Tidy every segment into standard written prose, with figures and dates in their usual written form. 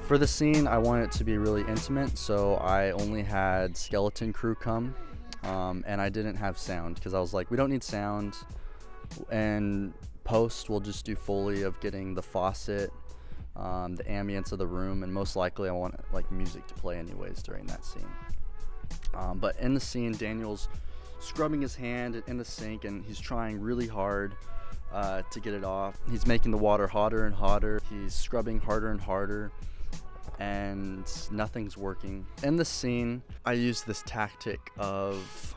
For the scene, I wanted it to be really intimate, so I only had skeleton crew come, and I didn't have sound because I was like, we don't need sound, and post we'll just do Foley of getting the faucet, the ambience of the room, and most likely I want like music to play anyways during that scene. But in the scene, Daniel's scrubbing his hand in the sink, and he's trying really hard to get it off. He's making the water hotter and hotter. He's scrubbing harder and harder, and nothing's working. In the scene, I use this tactic of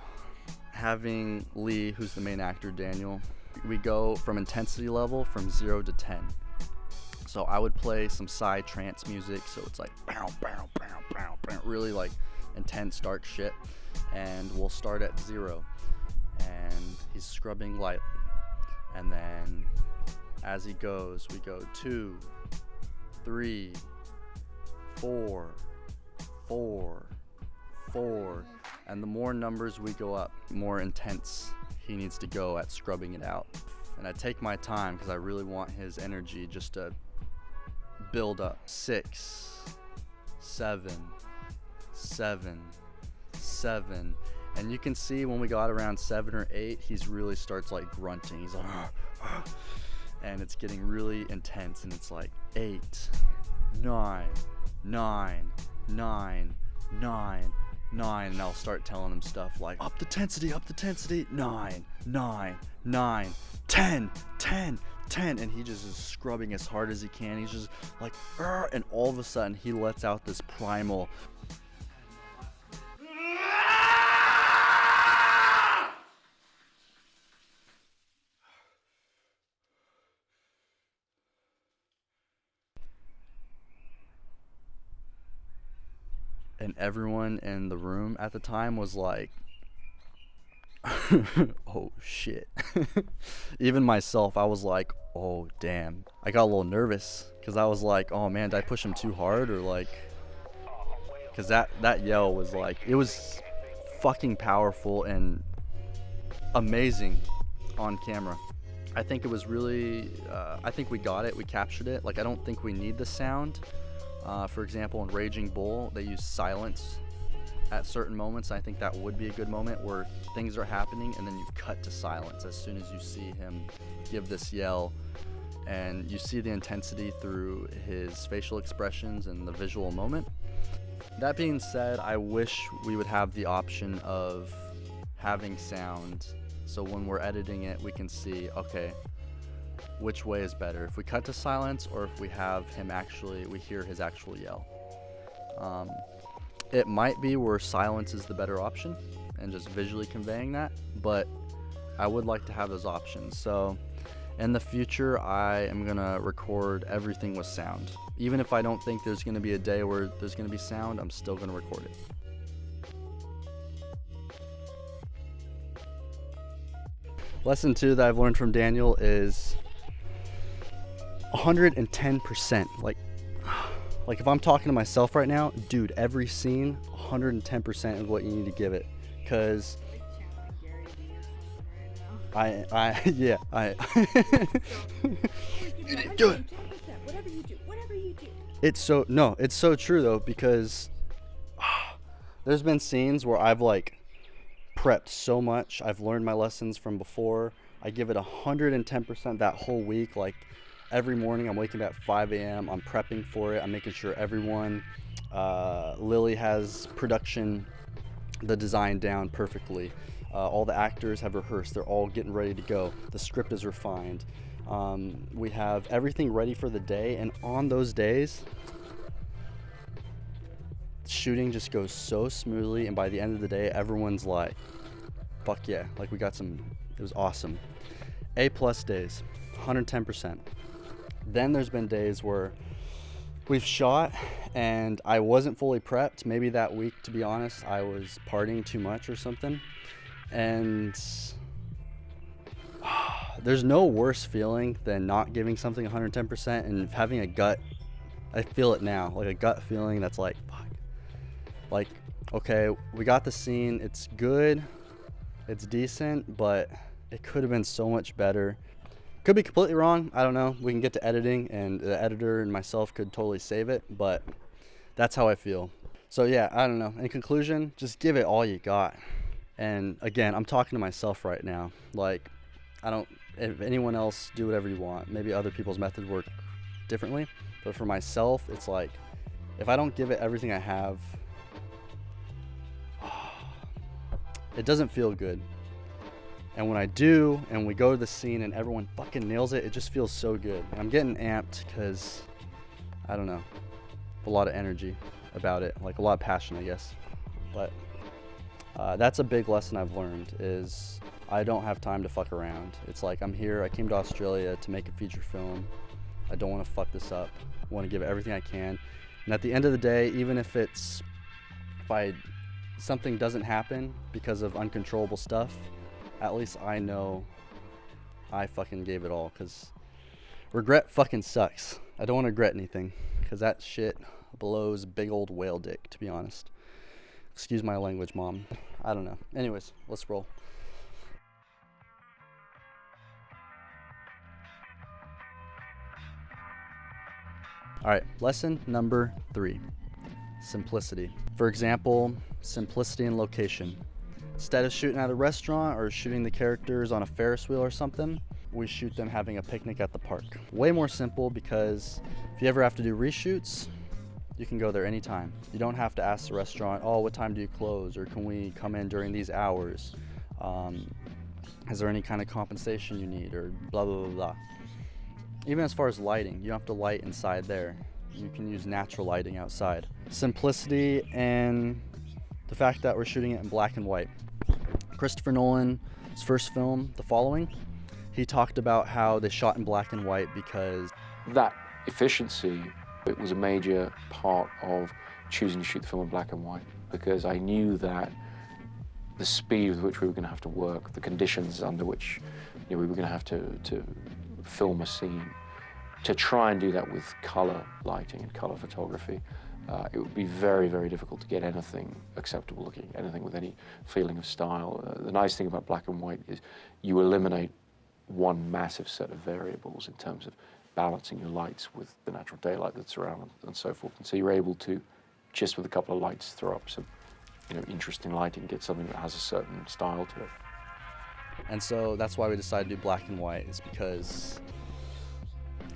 having Lee, who's the main actor, Daniel, we go from intensity level from 0 to 10. So I would play some psy trance music, so it's like bow, bow, bow, bow, bow, really like intense dark shit, and we'll start at 0, and he's scrubbing lightly, and then as he goes, we go 2, 3, 4, 4, 4, and the more numbers we go up, more intense he needs to go at scrubbing it out. And I take my time because I really want his energy just to build up. 6, 7, 7, 7, and you can see when we got around 7 or 8, he's really starts like grunting. He's like, and it's getting really intense, and it's like 8, 9, 9, 9, 9, 9, and I'll start telling him stuff like up the tensity, 9, 9, 9, 10, 10, 10, and he just is scrubbing as hard as he can. He's just like, and all of a sudden he lets out this primal and everyone in the room at the time was like, oh shit. Even myself, I was like, oh damn. I got a little nervous because I was like, oh man, did I push him too hard, or like, because that yell was like, it was fucking powerful and amazing on camera. I think it was really, I think we got it, we captured it. Like, I don't think we need the sound. For example, in Raging Bull, they use silence at certain moments. I think that would be a good moment where things are happening and then you cut to silence as soon as you see him give this yell, and you see the intensity through his facial expressions and the visual moment. That being said, I wish we would have the option of having sound, so when we're editing it we can see, okay, which way is better, if we cut to silence or if we have him actually, we hear his actual yell. It might be where silence is the better option and just visually conveying that, but I would like to have those options. So in the future, I am gonna record everything with sound. Even if I don't think there's gonna be a day where there's gonna be sound, I'm still gonna record it. Lesson 2 that I've learned from Daniel is 110%. Like if I'm talking to myself right now, dude, every scene, 110% is what you need to give it. Cause I yeah, you didn't do it. Whatever you do. It's so true though, because there's been scenes where I've like prepped so much. I've learned my lessons from before. I give it 110% that whole week. Like every morning I'm waking up at 5 a.m. I'm prepping for it. I'm making sure everyone, Lily has production, the design down perfectly. All the actors have rehearsed. They're all getting ready to go. The script is refined. We have everything ready for the day, and on those days, shooting just goes so smoothly, and by the end of the day, everyone's like, fuck yeah, like we got some, it was awesome. A+ days, 110%. Then there's been days where we've shot and I wasn't fully prepped. Maybe that week, to be honest, I was partying too much or something. And there's no worse feeling than not giving something 110% and having a gut, I feel it now, like a gut feeling that's like, fuck. Like, okay, we got the scene, it's good, it's decent, but it could have been so much better. Could be completely wrong. I don't know. We can get to editing, and the editor and myself could totally save it, but that's how I feel. So yeah, I don't know. In conclusion, just give it all you got. And again, I'm talking to myself right now. Like, if anyone else, do whatever you want. Maybe other people's methods work differently, but for myself, it's like, if I don't give it everything I have, it doesn't feel good. And when I do, and we go to the scene and everyone fucking nails it, it just feels so good. And I'm getting amped because, I don't know, a lot of energy about it, like a lot of passion, I guess. But that's a big lesson I've learned, is I don't have time to fuck around. It's like, I'm here, I came to Australia to make a feature film. I don't want to fuck this up. I want to give it everything I can. And at the end of the day, even if something doesn't happen because of uncontrollable stuff, at least I know I fucking gave it all, because regret fucking sucks. I don't want to regret anything, because that shit blows big old whale dick, to be honest. Excuse my language, Mom. I don't know. Anyways, let's roll. All right, lesson number 3, simplicity. For example, simplicity in location. Instead of shooting at a restaurant or shooting the characters on a Ferris wheel or something, we shoot them having a picnic at the park. Way more simple, because if you ever have to do reshoots, you can go there anytime. You don't have to ask the restaurant, oh, what time do you close? Or can we come in during these hours? Is there any kind of compensation you need? Or blah, blah, blah, blah. Even as far as lighting, you don't have to light inside there. You can use natural lighting outside. Simplicity and the fact that we're shooting it in black and white. Christopher Nolan's first film, The Following, he talked about how they shot in black and white because that efficiency, it was a major part of choosing to shoot the film in black and white, because I knew that the speed with which we were going to have to work, the conditions under which we were going to have to film a scene, to try and do that with color lighting and color photography, it would be very, very difficult to get anything acceptable looking, anything with any feeling of style. The nice thing about black and white is you eliminate one massive set of variables in terms of balancing your lights with the natural daylight that's around and so forth. And so you're able to, just with a couple of lights, throw up some interesting lighting, get something that has a certain style to it. And so that's why we decided to do black and white, is because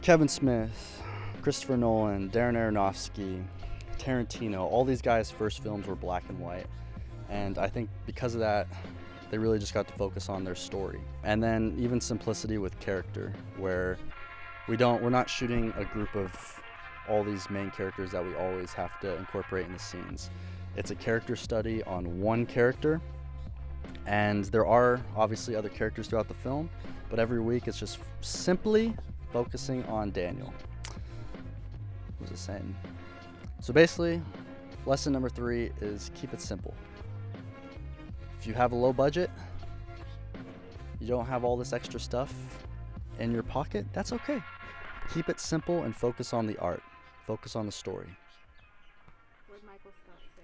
Kevin Smith, Christopher Nolan, Darren Aronofsky, Tarantino, all these guys' first films were black and white. And I think because of that, they really just got to focus on their story. And then even simplicity with character, where we're not shooting a group of all these main characters that we always have to incorporate in the scenes. It's a character study on one character, and there are obviously other characters throughout the film, but every week it's just simply focusing on Daniel. What was I saying? So basically, lesson number 3 is keep it simple. If you have a low budget, you don't have all this extra stuff in your pocket, that's okay. Keep it simple and focus on the art. Focus on the story. What did Michael Scott say?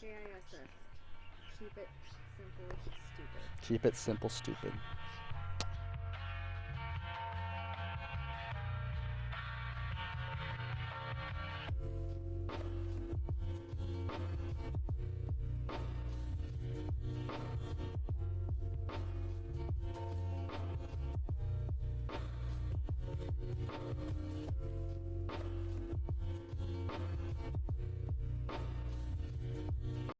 hiatus. Keep it simple, stupid. Keep it simple, stupid.